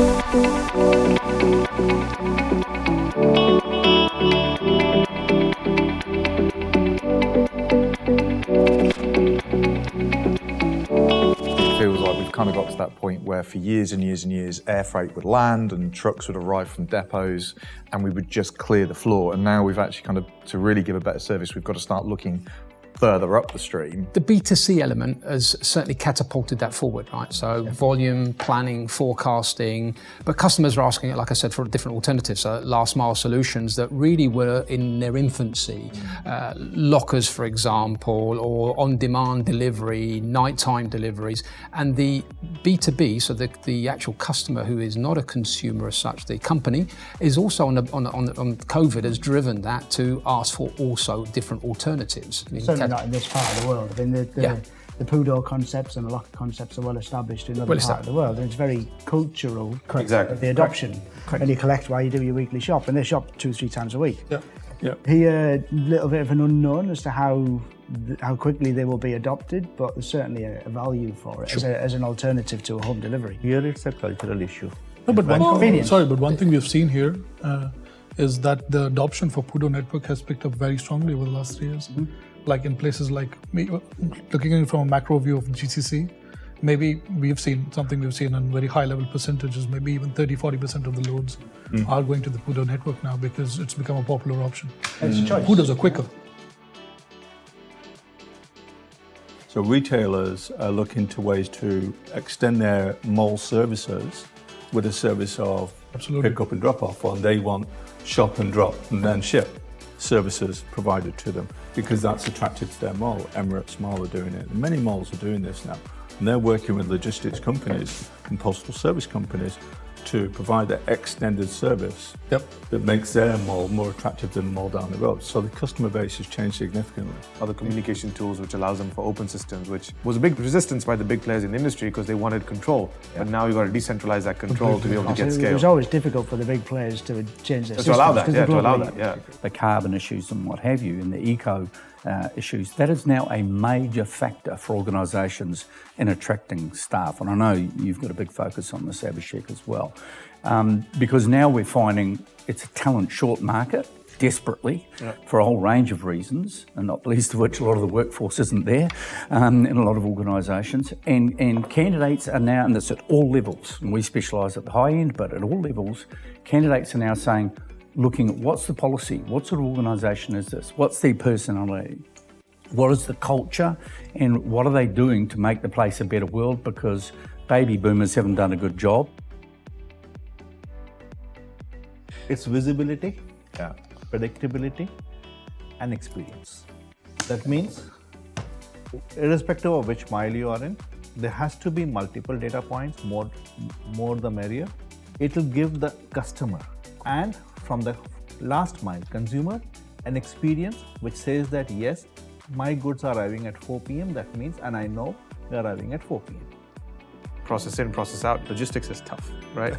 Feels like we've kind of got to that point where for years and years and years, air freight would land and trucks would arrive from depots and we would just clear the floor. And now we've actually kind of, to really give a better service, we've got to start looking further up the stream. The B2C element has certainly catapulted that forward, right? So volume, planning, forecasting, but customers are asking, like I said, for different alternatives. So last mile solutions that really were in their infancy. Lockers, for example, or on-demand delivery, nighttime deliveries. And the B2B, so the actual customer who is not a consumer as such, the company, is also on COVID has driven that to ask for also different alternatives. Certainly not in this part of the world. I mean, the Pudo concepts and the locker concepts are well established in other parts of the world, and it's very cultural. Exactly. The adoption. And you collect while you do your weekly shop, and they shop 2-3 times a week. Yeah. Here, a little bit of an unknown as to how quickly they will be adopted, but there's certainly a value for it as an alternative to a home delivery. Here it's a cultural issue. No, but one thing we've seen here is that the adoption for Pudo network has picked up very strongly over the last 3 years. Mm-hmm. Like in places like, looking at it from a macro view of GCC, maybe we've seen in very high level percentages, maybe even 30-40% of the loads are going to the Pudo network now because it's become a popular option. It's a choice. Pudos are quicker. So retailers are looking to ways to extend their mall services with a service of pick up and drop off, and they want shop and drop and then ship services provided to them because that's attractive to their mall. Emirates Mall are doing it. Many malls are doing this now. And they're working with logistics companies and postal service companies to provide that extended service that makes their mall more attractive than the mall down the road. So the customer base has changed significantly. Other communication tools which allows them for open systems, which was a big resistance by the big players in the industry because they wanted control. But now you've got to decentralize that control to be able to get scale. It was always difficult for the big players to change their systems. To allow that. The carbon issues and what have you, and the eco issues, that is now a major factor for organisations in attracting staff. And I know you've got a big focus on this, Abhishek, as well. Because now we're finding it's a talent short market, desperately, for a whole range of reasons, and not least of which a lot of the workforce isn't there in a lot of organisations. And candidates are now, and it's at all levels, and we specialise at the high end, but at all levels, candidates are now saying, looking at what's the policy, what sort of organisation is this, what's their personality, what is the culture, and what are they doing to make the place a better world, because baby boomers haven't done a good job. It's visibility, predictability, and experience. That means, irrespective of which mile you are in, there has to be multiple data points, more the merrier. It will give the customer and from the last mile consumer an experience which says that yes, my goods are arriving at 4 p.m. That means, and I know they're arriving at 4 p.m. Process in, process out. Logistics is tough, right?